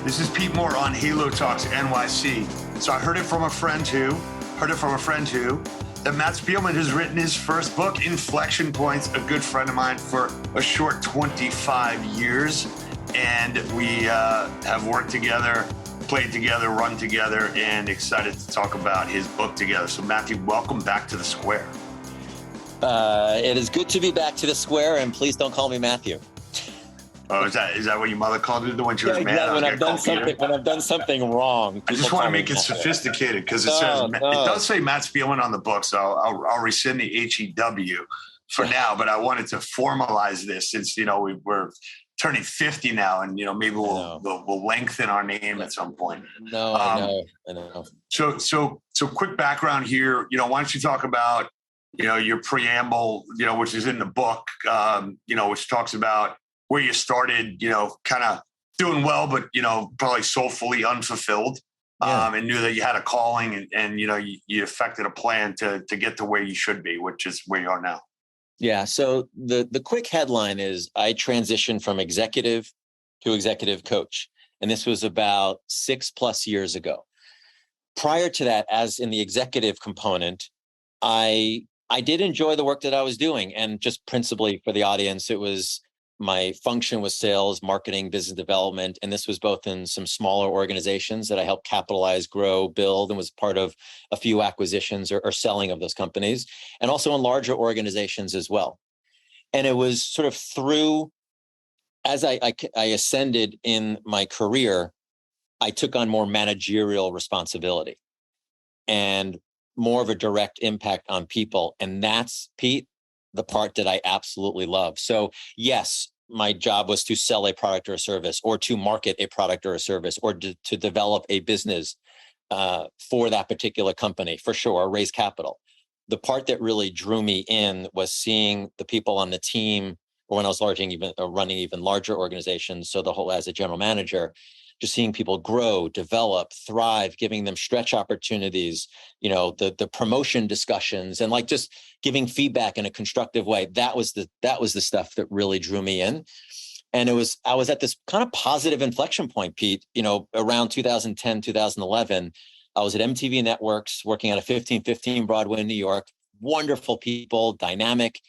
This is Pete Moore on Halo Talks NYC. So I heard it from a friend too, that Matt Spielman has written his first book, Inflection Points, a good friend of mine for a short 25 years. And we have worked together, played together, run together, and excited to talk about his book together. So Matthew, welcome back to the square. It is good to be back to the square, and please don't call me Matthew. Oh, is that what your mother called you when she was mad? When I've done something wrong. I just want to make it sophisticated because it does say Matt Spielman on the book, so I'll rescind the HEW for now. But I wanted to formalize this since we're turning 50 now, and maybe we'll lengthen our name at some point. I know. So quick background here. Why don't you talk about your preamble, which is in the book, which talks about where you started, kind of doing well, but, probably soulfully unfulfilled, and knew that you had a calling and you effected a plan to get to where you should be, which is where you are now. Yeah. So the quick headline is I transitioned from executive to executive coach. And this was about 6+ years ago. Prior to that, as in the executive component, I did enjoy the work that I was doing. And just principally for the audience, it was my function was sales, marketing, business development. And this was both in some smaller organizations that I helped capitalize, grow, build, and was part of a few acquisitions or selling of those companies, and also in larger organizations as well. And it was sort of through, as I ascended in my career, I took on more managerial responsibility and more of a direct impact on people. And that's, Pete, the part that I absolutely love. So yes, my job was to sell a product or a service, or to market a product or a service, or to develop a business for that particular company, for sure, or raise capital. The part that really drew me in was seeing the people on the team, or when I was running even larger organizations. So the whole, as a general manager, just seeing people grow, develop, thrive, giving them stretch opportunities, the promotion discussions, and like just giving feedback in a constructive way. That was the stuff that really drew me in. And I was at this kind of positive inflection point, Pete, around 2010, 2011. I was at MTV Networks working at a 1515 Broadway in New York. Wonderful people, dynamic.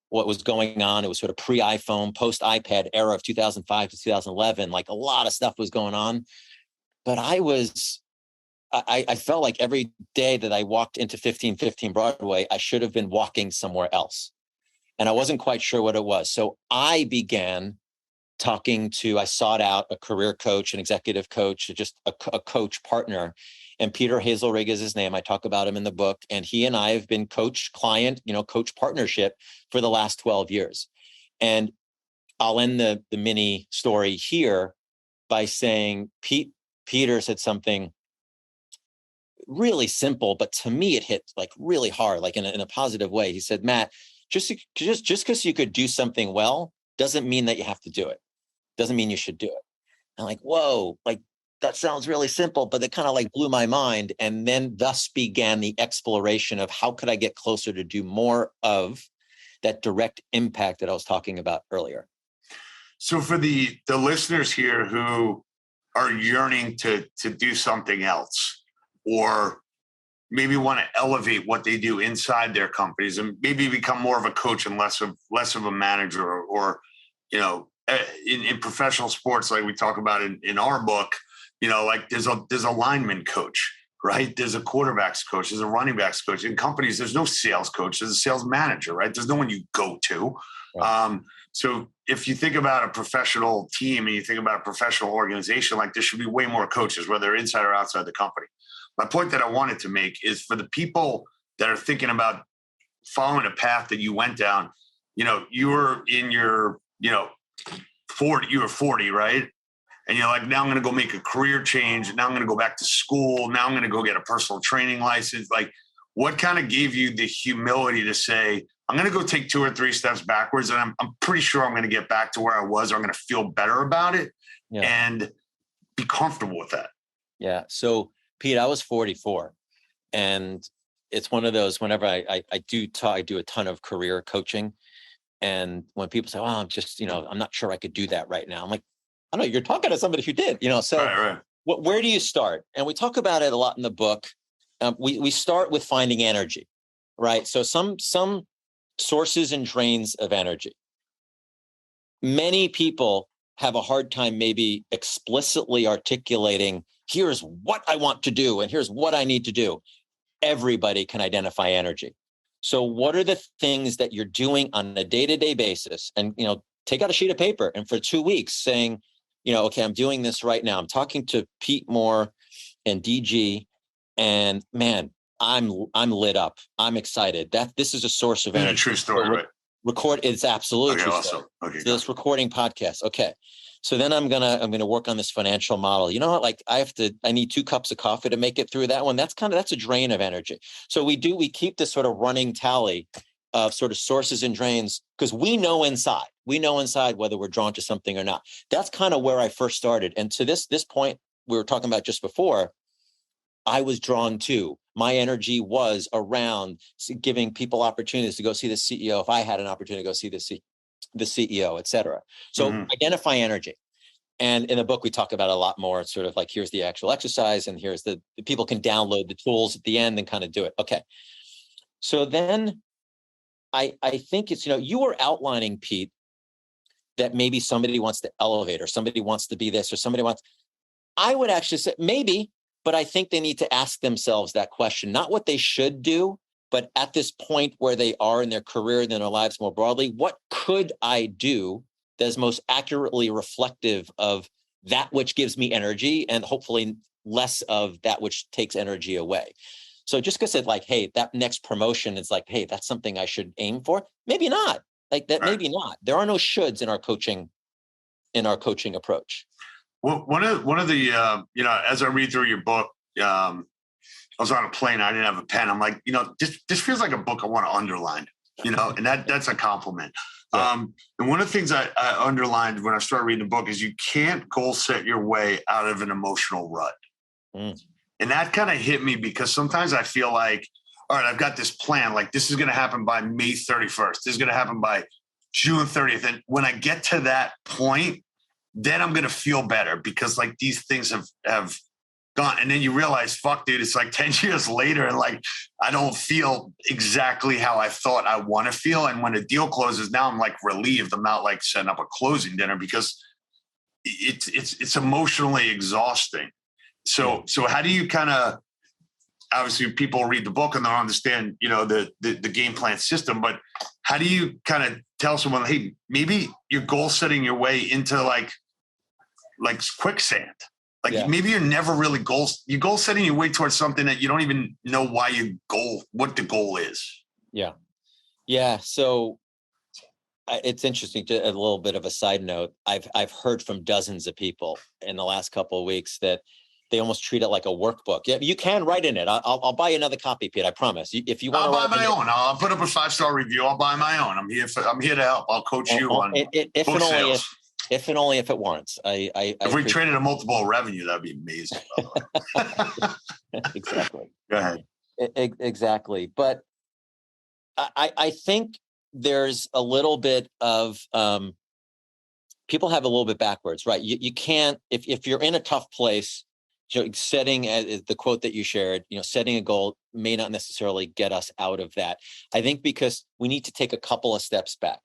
What was going on. It was sort of pre-iPhone, post-iPad era of 2005 to 2011. Like a lot of stuff was going on. But I felt like every day that I walked into 1515 Broadway, I should have been walking somewhere else. And I wasn't quite sure what it was. So I began I sought out a career coach, an executive coach, just a coach partner. And Peter Hazelrig is his name. I talk about him in the book. And he and I have been coach partnership for the last 12 years. And I'll end the mini story here by saying Peter said something really simple, but to me it hit like really hard, like in a positive way. He said, Matt, just because you could do something well doesn't mean that you have to do it. Doesn't mean you should do it. I'm like, whoa, like that sounds really simple, but it kind of like blew my mind. And then thus began the exploration of how could I get closer to do more of that direct impact that I was talking about earlier. So for the listeners here who are yearning to do something else, or maybe want to elevate what they do inside their companies and maybe become more of a coach and less of a manager, or in professional sports, like we talk about in our book, like there's a lineman coach, right? There's a quarterbacks coach, there's a running backs coach. In companies, there's no sales coach, there's a sales manager, right? There's no one you go to. Right. So if you think about a professional team and you think about a professional organization, like there should be way more coaches, whether inside or outside the company. My point that I wanted to make is for the people that are thinking about following a path that you went down, you were in your, 40, you were 40, right? And you're like, now I'm going to go make a career change. Now I'm going to go back to school. Now I'm going to go get a personal training license. Like, what kind of gave you the humility to say, I'm going to go take 2 or 3 steps backwards, and I'm pretty sure I'm going to get back to where I was, or I'm going to feel better about it and be comfortable with that? Yeah. So Pete, I was 44, and it's one of those, whenever I do a ton of career coaching. And when people say, I'm just, I'm not sure I could do that right now. I'm like, don't know, you're talking to somebody who did, so Right. where do you start? And we talk about it a lot in the book. We start with finding energy, right? So some sources and drains of energy. Many people have a hard time maybe explicitly articulating, here's what I want to do and here's what I need to do. Everybody can identify energy. So what are the things that you're doing on a day-to-day basis? And, take out a sheet of paper and for 2 weeks saying, okay, I'm doing this right now. I'm talking to Pete Moore and DG, and man, I'm lit up. I'm excited. This is a source of energy. It's a true story, right? Record. It's absolutely true. Awesome. Okay, so this recording podcast. Okay. So then I'm gonna work on this financial model. You know what? Like I need 2 cups of coffee to make it through that one. That's a drain of energy. So we keep this sort of running tally of sort of sources and drains because we know inside whether we're drawn to something or not. That's kind of where I first started. And to this point we were talking about just before, I was drawn to. My energy was around giving people opportunities to go see the CEO. If I had an opportunity to go see the CEO, et cetera. So identify energy. And in the book, we talk about it a lot more. It's sort of like, here's the actual exercise and here's the people can download the tools at the end and kind of do it. Okay. So then I think it's, you were outlining, Pete, that maybe somebody wants to elevate or somebody wants to be this or somebody wants, I would actually say maybe, but I think they need to ask themselves that question, not what they should do, but at this point where they are in their career and in their lives more broadly, what could I do that is most accurately reflective of that which gives me energy and hopefully less of that which takes energy away. So just because it's like, hey, that next promotion is like, hey, that's something I should aim for. Maybe not like that. Right. Maybe not. There are no shoulds in our coaching approach. Well, one of the, as I read through your book, I was on a plane. I didn't have a pen. I'm like, this feels like a book I want to underline, and that's a compliment. Yeah. And one of the things I underlined when I started reading the book is you can't goal set your way out of an emotional rut. And that kind of hit me because sometimes I feel like, all right, I've got this plan. Like this is going to happen by May 31st. This is going to happen by June 30th. And when I get to that point, then I'm going to feel better because like these things have gone. And then you realize, fuck, dude, it's like 10 years later. And like, I don't feel exactly how I thought I want to feel. And when a deal closes, now I'm like relieved. I'm not like setting up a closing dinner because it's emotionally exhausting. So how do you kind of, obviously people read the book and they'll understand, the game plan system, but how do you kind of tell someone, hey, maybe you're goal setting your way into like quicksand. Like maybe you're never really you're goal setting your way towards something that you don't even know what the goal is. Yeah. Yeah. So it's interesting. A little bit of a side note. I've heard from dozens of people in the last couple of weeks that they almost treat it like a workbook. Yeah, you can write in it. I'll buy you another copy, Pete. I promise. If you want, I'll buy my own. I'll put up a 5-star review. I'll buy my own. I'm here to help. I'll coach you on book sales. If and only if it warrants. If we traded a multiple of revenue, that'd be amazing. Exactly. Go ahead. Exactly. But I think there's a little bit of people have a little bit backwards, right? You can't if you're in a tough place. Setting the quote that you shared, setting a goal may not necessarily get us out of that. I think because we need to take a couple of steps back.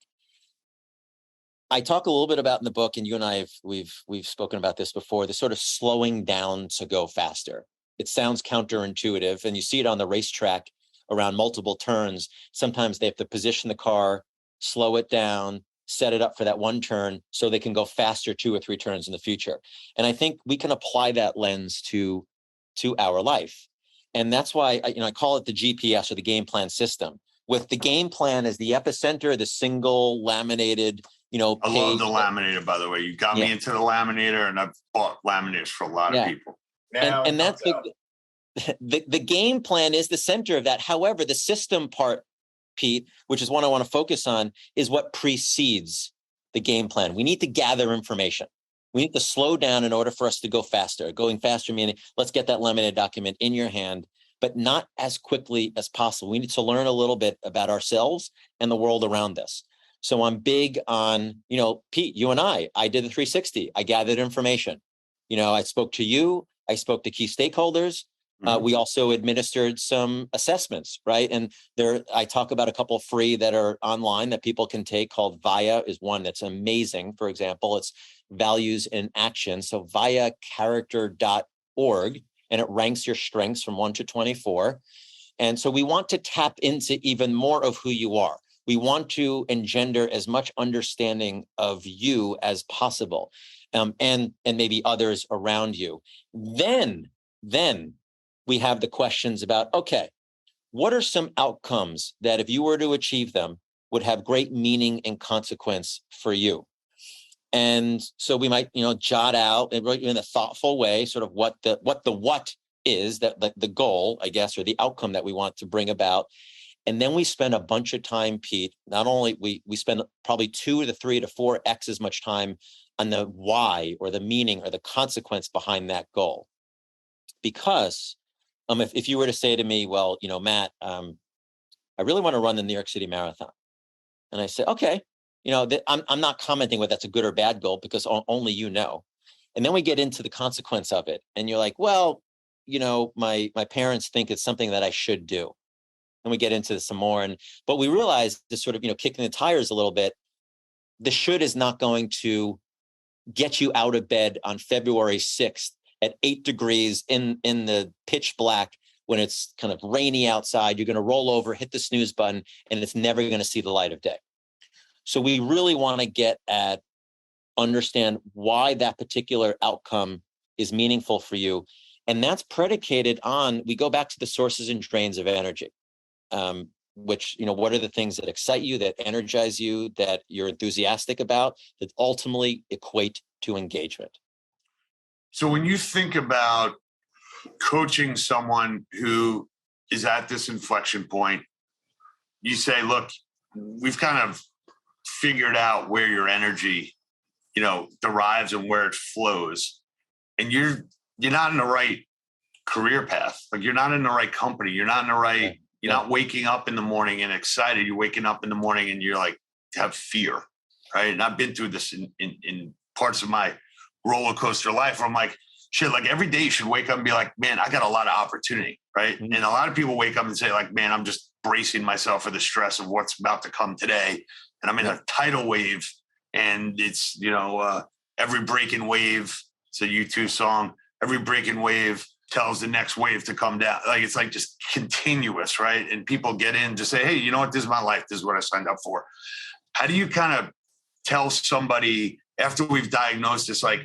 I talk a little bit about in the book, and you and I we've spoken about this before, the sort of slowing down to go faster. It sounds counterintuitive, and you see it on the racetrack around multiple turns. Sometimes they have to position the car, slow it down, set it up for that one turn so they can go faster 2 or 3 turns in the future. And I think we can apply that lens to our life. And that's why I call it the GPS or the game plan system. With the game plan as the epicenter, the single laminated, I love the laminator, by the way. You got me into the laminator, and I've bought laminators for a lot of people. And that's the game plan is the center of that. However, the system part, Pete, which is one I want to focus on, is what precedes the game plan. We need to gather information. We need to slow down in order for us to go faster. Going faster meaning let's get that laminated document in your hand, but not as quickly as possible. We need to learn a little bit about ourselves and the world around us. So I'm big on, Pete, you and I did the 360. I gathered information. I spoke to you. I spoke to key stakeholders. We also administered some assessments, right? And I talk about a couple free that are online that people can take, called VIA is one that's amazing. For example, it's values in action. So viacharacter.org, and it ranks your strengths from 1 to 24. And so we want to tap into even more of who you are. We want to engender as much understanding of you as possible, and maybe others around you. Then we have the questions about, okay, what are some outcomes that if you were to achieve them would have great meaning and consequence for you? And so we might, jot out in a thoughtful way, sort of what is that the goal, I guess, or the outcome that we want to bring about. And then we spend a bunch of time, Pete. Not only we spend probably 2 to 3 to 4x as much time on the why or the meaning or the consequence behind that goal. Because if you were to say to me, well, Matt, I really want to run the New York City Marathon. And I say, okay, I'm not commenting whether that's a good or bad goal, because only you know. And then we get into the consequence of it. And you're like, well, my parents think it's something that I should do. And we get into this some more. But we realize this sort of, kicking the tires a little bit, the should is not going to get you out of bed on February 6th at 8 degrees in the pitch black when it's kind of rainy outside. You're going to roll over, hit the snooze button, and it's never going to see the light of day. So we really want to understand why that particular outcome is meaningful for you. And that's predicated on, we go back to the sources and drains of energy, which, what are the things that excite you, that energize you, that you're enthusiastic about, that ultimately equate to engagement. So when you think about coaching someone who is at this inflection point, you say, look, we've kind of figured out where your energy, derives and where it flows. And you're not in the right career path. Like, you're not in the right company. You're not in the right, you're not waking up in the morning and excited. You're waking up in the morning and you're like, have fear, right? And I've been through this in parts of my roller coaster life where I'm like, shit, like every day you should wake up and be like, man, I got a lot of opportunity, right? Mm-hmm. And a lot of people wake up and say like, man, I'm just bracing myself for the stress of what's about to come today. And I'm in a tidal wave, and it's, every breaking wave, it's a U2 song, every breaking wave tells the next wave to come down. Like, it's like just continuous, right? And people get in to say, hey, you know what, this is my life. This is what I signed up for. How do you kind of tell somebody after we've diagnosed this, like,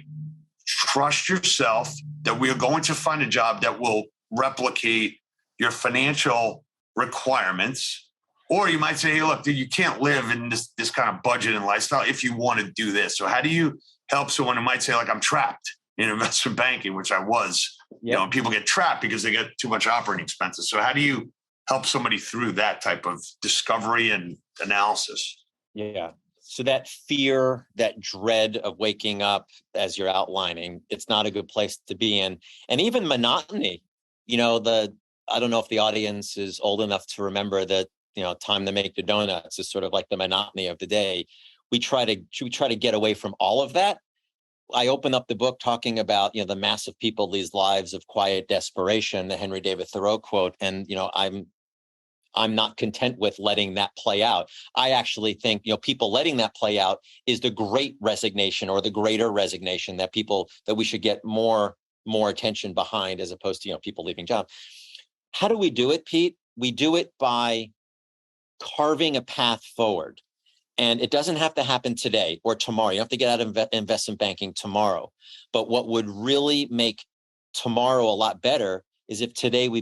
trust yourself that we are going to find a job that will replicate your financial requirements? Or you might say, hey, look, dude, you can't live in this kind of budget and lifestyle if you want to do this. So how do you help someone who might say, like, I'm trapped in investment banking, which I was, and people get trapped because they get too much operating expenses. So how do you help somebody through that type of discovery and analysis? Yeah. So that fear, that dread of waking up, as you're outlining, it's not a good place to be in. And even monotony, I don't know if the audience is old enough to remember that, time to make the donuts is sort of like the monotony of the day. We try to get away from all of that. I open up the book talking about, the mass of people, these lives of quiet desperation, the Henry David Thoreau quote. And, I'm not content with letting that play out. I actually think, people letting that play out is the great resignation, or the greater resignation, that we should get more attention behind, as opposed to, people leaving jobs. How do we do it, Pete? We do it by carving a path forward. And it doesn't have to happen today or tomorrow. You don't have to get out of investment banking tomorrow. But what would really make tomorrow a lot better is if today if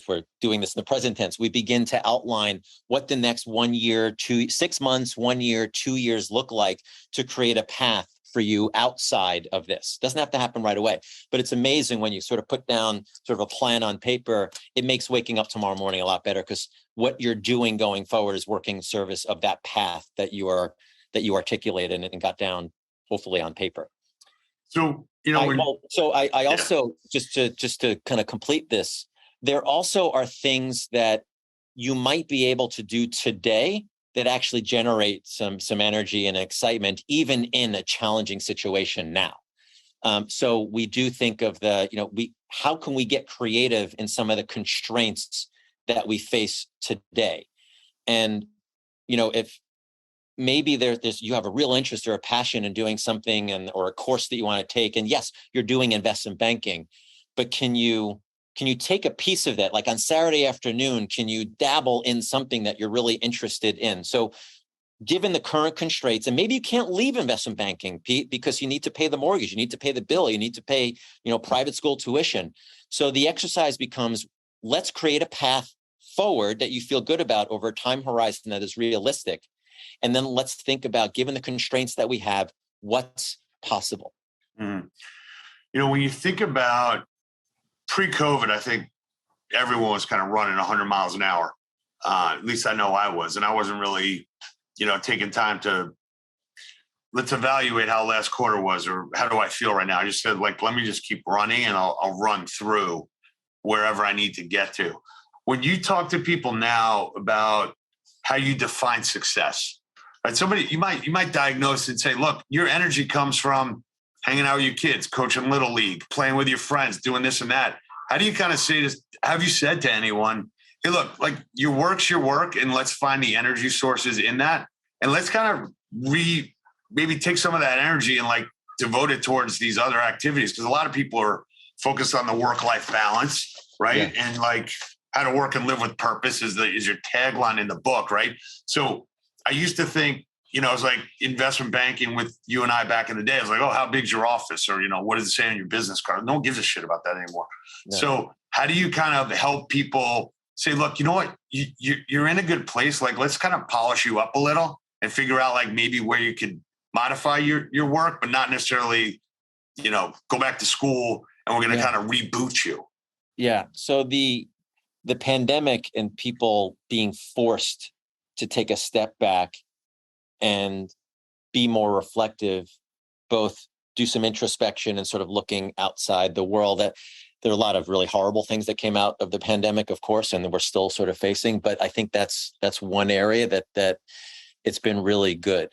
we're doing this in the present tense, we begin to outline what the next 1 year, 6 months, 1 year, 2 years look like, to create a path for you outside of this. Doesn't have to happen right away, but it's amazing when you sort of put down sort of a plan on paper. It makes waking up tomorrow morning a lot better, because what you're doing going forward is working in service of that path that you articulated and got down, hopefully on paper. So, I also, just to kind of complete this, there also are things that you might be able to do today that actually generate some energy and excitement, even in a challenging situation now. So we do think of how can we get creative in some of the constraints that we face today? And, if maybe there's you have a real interest or a passion in doing something or a course that you want to take, and yes, you're doing investment banking, but can you take a piece of that? Like on Saturday afternoon, can you dabble in something that you're really interested in? So given the current constraints, and maybe you can't leave investment banking, Pete, because you need to pay the mortgage, you need to pay the bill, you need to pay, private school tuition. So the exercise becomes, let's create a path forward that you feel good about over a time horizon that is realistic. And then let's think about, given the constraints that we have, what's possible. Mm. When you think about pre-COVID, I think everyone was kind of running 100 miles an hour. At least I know I was, and I wasn't really taking time to let's evaluate how last quarter was, or how do I feel right now? I just said, let me just keep running, and I'll run through wherever I need to get to. When you talk to people now about how you define success, right? Somebody you might diagnose and say, look, your energy comes from hanging out with your kids, coaching little league, playing with your friends, doing this and that. How do you kind of say this? Have you said to anyone, hey, look, your work's your work, and let's find the energy sources in that, and let's kind of maybe take some of that energy and devote it towards these other activities? Because a lot of people are focused on the work-life balance, right? Yeah. And how to work and live with purpose is your tagline in the book, right? So I used to think, it was like investment banking with you and I back in the day. I was like, oh, how big's your office? Or, what does it say on your business card? No one gives a shit about that anymore. No. So how do you kind of help people say, look, you know what, you're in a good place. Let's kind of polish you up a little and figure out maybe where you could modify your work, but not necessarily, go back to school and we're going to kind of reboot you. Yeah. So the pandemic and people being forced to take a step back and be more reflective, both do some introspection and sort of looking outside the world. That there are a lot of really horrible things that came out of the pandemic, of course, and we're still sort of facing. But I think that's one area that it's been really good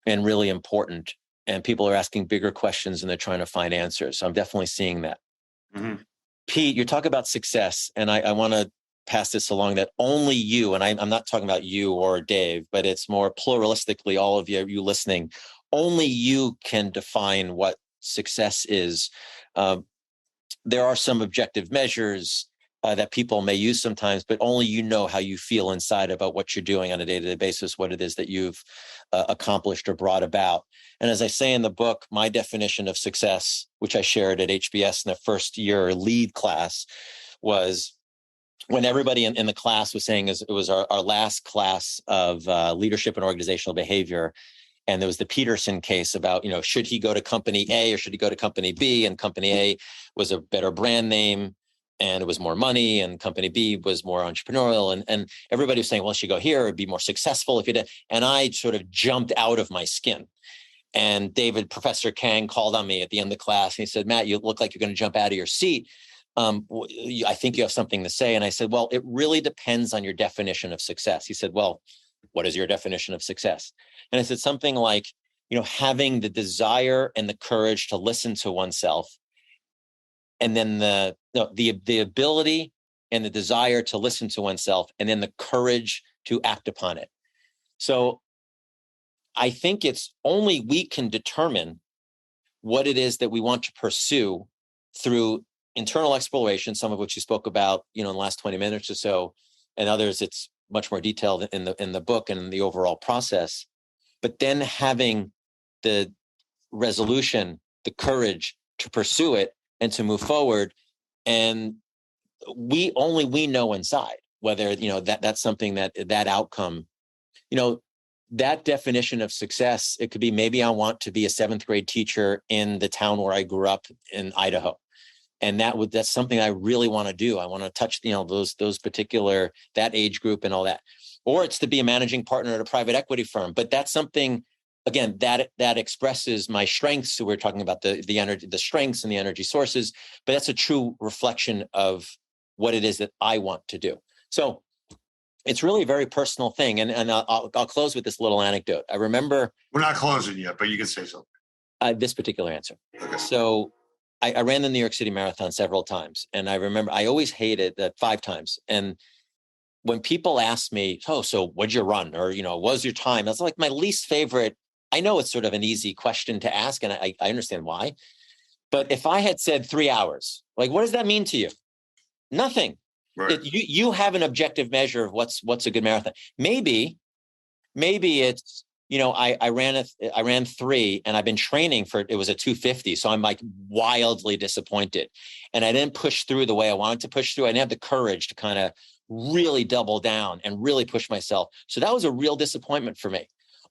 and really important. And people are asking bigger questions and they're trying to find answers. So I'm definitely seeing that. Mm-hmm. Pete, you're talking about success, and I want to pass this along that only you, and I'm not talking about you or Dave, but it's more pluralistically, all of you listening, only you can define what success is. There are some objective measures that people may use sometimes, but only you know how you feel inside about what you're doing on a day-to-day basis, what it is that you've accomplished or brought about. And as I say in the book, my definition of success, which I shared at HBS in the first year lead class, was when everybody in the class was saying, it was our last class of leadership and organizational behavior. And there was the Peterson case about, should he go to company A or should he go to company B? And company A was a better brand name and it was more money, and company B was more entrepreneurial. And everybody was saying, well, should go here, it'd be more successful if you did. And I sort of jumped out of my skin. And Professor Kang called on me at the end of the class and he said, Matt, you look like you're going to jump out of your seat. I think you have something to say. And I said, well, it really depends on your definition of success. He said, well, what is your definition of success? And I said something like, having the desire and the courage to listen to oneself, and then the ability and the desire to listen to oneself, and then the courage to act upon it. So I think it's only we can determine what it is that we want to pursue through internal exploration, some of which you spoke about, in the last 20 minutes or so, and others it's much more detailed in the book and in the overall process. But then having the resolution, the courage to pursue it and to move forward, and we know inside whether that's something that outcome, that definition of success. It could be, maybe I want to be a 7th grade teacher in the town where I grew up in Idaho. And that's something I really want to do. I want to touch, those particular, that age group and all that. Or it's to be a managing partner at a private equity firm. But that's something, again, that expresses my strengths. So we're talking about the energy, the strengths and the energy sources, but that's a true reflection of what it is that I want to do. So It's really a very personal thing. And I'll close with this little anecdote. I remember. We're not closing yet, but you can say something. This particular answer. Okay. So I ran the New York City Marathon several times. And I remember I always hated that 5 times. And when people ask me, oh, so what'd you run? Or, what was your time? That's like my least favorite. I know it's sort of an easy question to ask, and I understand why. But if I had said 3 hours, like, what does that mean to you? Nothing. Right. You have an objective measure of what's a good marathon. Maybe it's, I ran 3 and I've been training for, it was a 250. So I'm like wildly disappointed. And I didn't push through the way I wanted to push through. I didn't have the courage to kind of really double down and really push myself. So that was a real disappointment for me.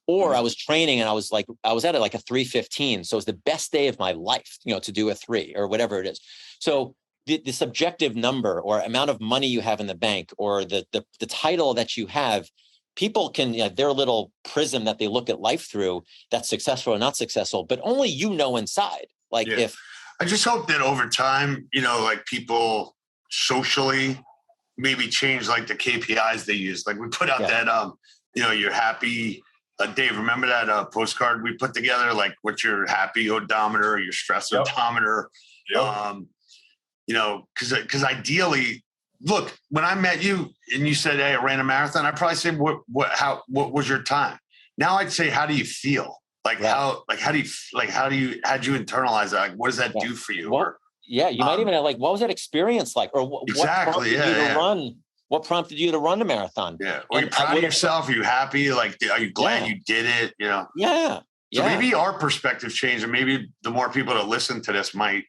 Or I was training and I was at it like a 3:15. So it was the best day of my life, to do a 3 or whatever it is. So the subjective number or amount of money you have in the bank or the title that you have, people can, their little prism that they look at life through, that's successful or not successful, but only inside. Like if I just hope that over time, like people socially maybe change like the KPIs they use. Like we put out that, you're happy. Dave, remember that postcard we put together? Like what's your happy odometer or your stress odometer? Yep. Because ideally, look, when I met you and you said, hey, I ran a marathon, I'd probably say, what was your time? Now I'd say, how do you feel? Like how'd you internalize that? Like, what does that do for you? You might even have like, what was that experience like? Or what prompted you to run? What prompted you to run the marathon? Yeah. Are you proud of yourself? Are you happy? Like, are you glad you did it? Yeah. So maybe our perspective changed, and maybe the more people that listen to this might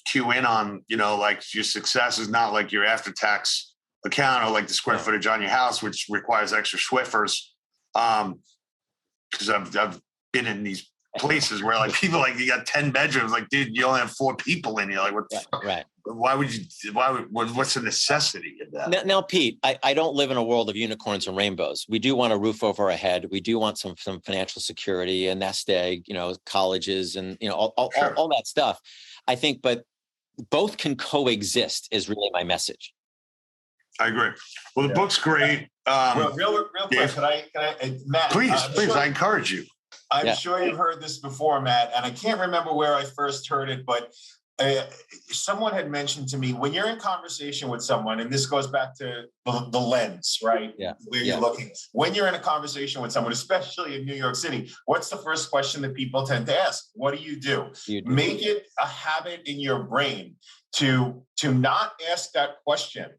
cue in on, like your success is not like your after-tax account or like the square footage on your house, which requires extra Swiffers. Because I've been in these places where like people like you got 10 bedrooms, like dude, you only have 4 people in here. Like what? Right. What's the necessity of that? Now, Pete, I don't live in a world of unicorns and rainbows. We do want a roof over our head. We do want some financial security, a nest egg, colleges and, all that stuff. I think, but both can coexist is really my message. I agree. Well, the book's great. Real quick, can I, Matt? Please, I encourage you. I'm sure you've heard this before, Matt, and I can't remember where I first heard it, but someone had mentioned to me, when you're in conversation with someone, and this goes back to the lens, right? Yeah. Where you're looking. When you're in a conversation with someone, especially in New York City, what's the first question that people tend to ask? What do you do? Make it a habit in your brain to not ask that question.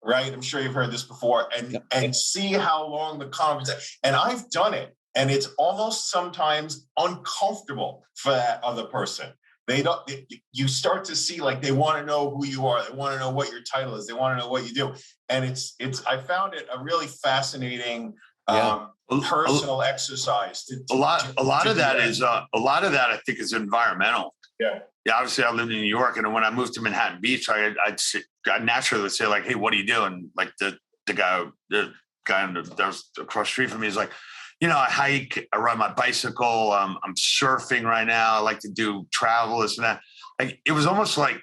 Right. I'm sure you've heard this before and see how long the conversation. And I've done it. And it's almost sometimes uncomfortable for that other person. You start to see like they want to know who you are. They want to know what your title is. They want to know what you do. And I found it a really fascinating personal exercise. A lot of that I think is environmental. Yeah. Yeah, obviously I lived in New York, and when I moved to Manhattan Beach, I naturally would say like, "Hey, what are you doing?" Like the guy that was across the street from me is like, I hike, I ride my bicycle, I'm surfing right now. I like to do travel, this and that. Like it was almost like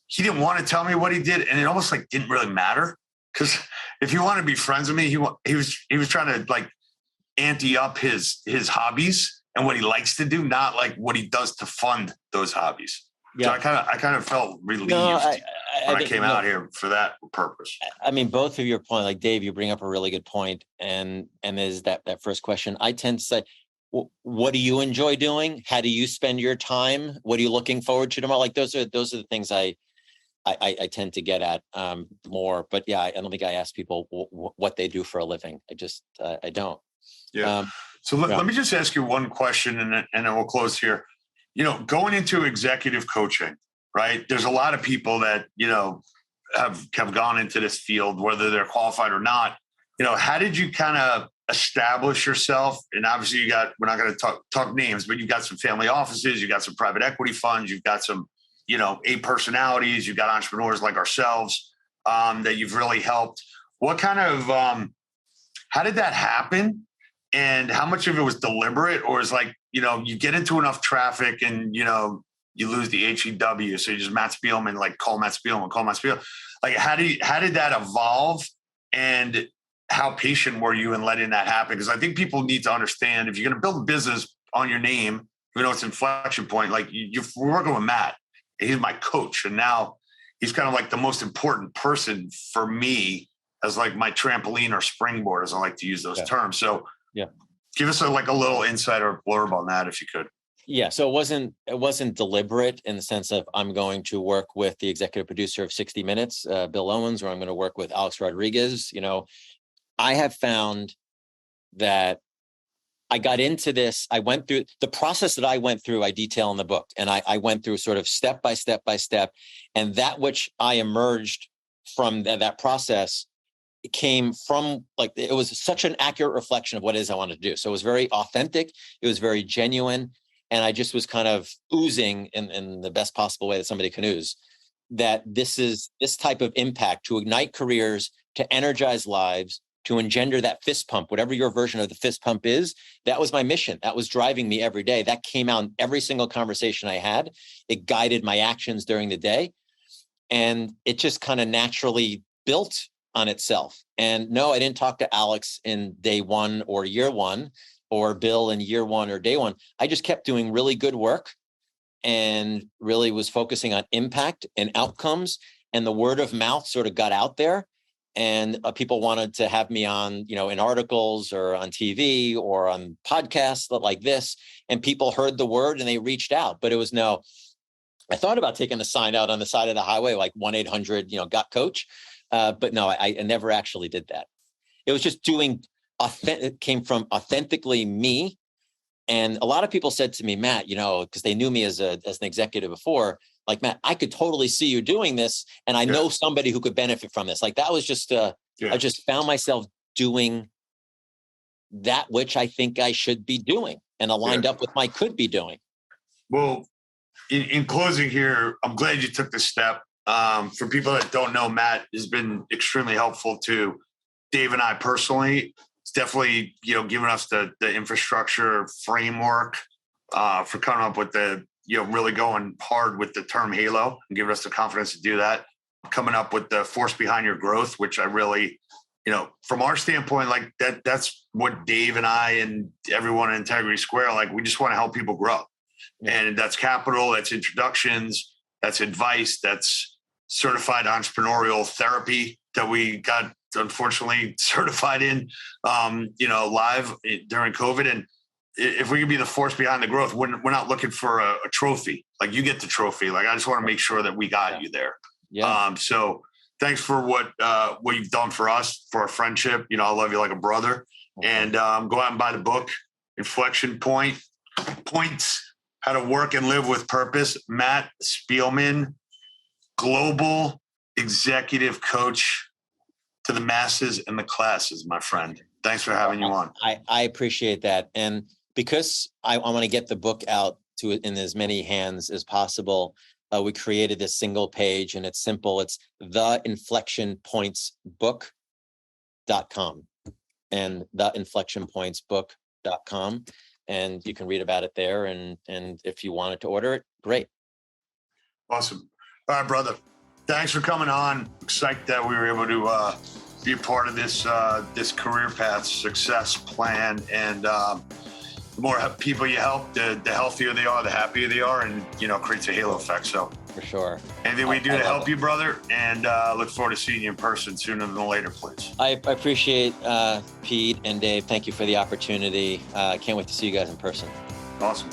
he didn't want to tell me what he did, and it almost like didn't really matter because if he wanted to be friends with me, he was trying to like ante up his hobbies and what he likes to do, not like what he does to fund those hobbies. Yeah. So I kind of felt relieved when I came out here for that purpose. I mean, both of your point, like Dave, you bring up a really good point, and there's that first question. I tend to say, what do you enjoy doing? How do you spend your time? What are you looking forward to tomorrow? Like those are the things I tend to get at more. But yeah, I don't think I ask people what they do for a living. I don't. Yeah. So let me just ask you one question, and then we'll close here. Going into executive coaching, right? There's a lot of people that, have gone into this field, whether they're qualified or not. How did you kind of establish yourself? And obviously we're not going to talk names, but you've got some family offices, you've got some private equity funds, you've got some, A personalities, you've got entrepreneurs like ourselves that you've really helped. What kind of, how did that happen? And how much of it was deliberate, or is like, you get into enough traffic and, you lose the HEW. So you just Matt Spielman, like call Matt Spielman. Like, how did that evolve? And how patient were you in letting that happen? Because I think people need to understand, if you're going to build a business on your name, it's Inflection Point, like you're working with Matt. He's my coach. And now he's kind of like the most important person for me as like my trampoline or springboard, as I like to use those terms. So give us a little insight or blurb on that, if you could. Yeah. So it wasn't deliberate in the sense of I'm going to work with the executive producer of 60 Minutes, Bill Owens, or I'm going to work with Alex Rodriguez. I have found that I got into this. I went through the process that I went through. I detail in the book, and I went through sort of step by step by step. And that which I emerged from that process came from it was such an accurate reflection of what it is I wanted to do. So it was very authentic. It was very genuine. And I just was kind of oozing in the best possible way that somebody can ooze, that this type of impact to ignite careers, to energize lives, to engender that fist pump, whatever your version of the fist pump is. That was my mission. That was driving me every day. That came out in every single conversation I had. It guided my actions during the day. And it just kind of naturally built on itself. And no, I didn't talk to Alex in day one or year one, or Bill in year one or day one. I just kept doing really good work and really was focusing on impact and outcomes. And the word of mouth sort of got out there. And people wanted to have me on, in articles or on TV or on podcasts like this. And people heard the word and they reached out. But it was I thought about taking a sign out on the side of the highway, like 1-800, got coach. But no, I never actually did that. It was just it came from authentically me. And a lot of people said to me, Matt, because they knew me as an executive before, like, Matt, I could totally see you doing this. And I know somebody who could benefit from this. Like that was just, I just found myself doing that, which I think I should be doing and aligned up with my could be doing. Well, in closing here, I'm glad you took this step. For people that don't know, Matt has been extremely helpful to Dave and I personally. It's definitely, giving us the infrastructure framework for coming up with the, really going hard with the term Halo and giving us the confidence to do that. Coming up with the force behind your growth, which I really, from our standpoint, like that's what Dave and I and everyone at Integrity Square, we just want to help people grow. And that's capital, that's introductions, that's advice, that's certified entrepreneurial therapy that we got unfortunately certified in, live during COVID. And if we can be the force behind the growth, we're not looking for a trophy. Like you get the trophy. Like I just want to make sure that we got you there. Yeah. So thanks for what you've done for us, for our friendship. I love you like a brother. And go out and buy the book, Inflection Points, How to Work and Live with Purpose. Matt Spielman, global executive coach to the masses and the classes, my friend. Thanks for having you on. I appreciate that. And because I want to get the book out to in as many hands as possible, we created this single page, and it's simple. It's theinflectionpointsbook.com and theinflectionpointsbook.com. And you can read about it there. And if you wanted to order it, great. Awesome. All right, brother. Thanks for coming on. Excited that we were able to be a part of this career path success plan. And the more people you help, the healthier they are, the happier they are, and creates a halo effect. So for sure. Anything we do to help you, brother, and look forward to seeing you in person sooner than later, please. I appreciate Pete and Dave. Thank you for the opportunity. I can't wait to see you guys in person. Awesome.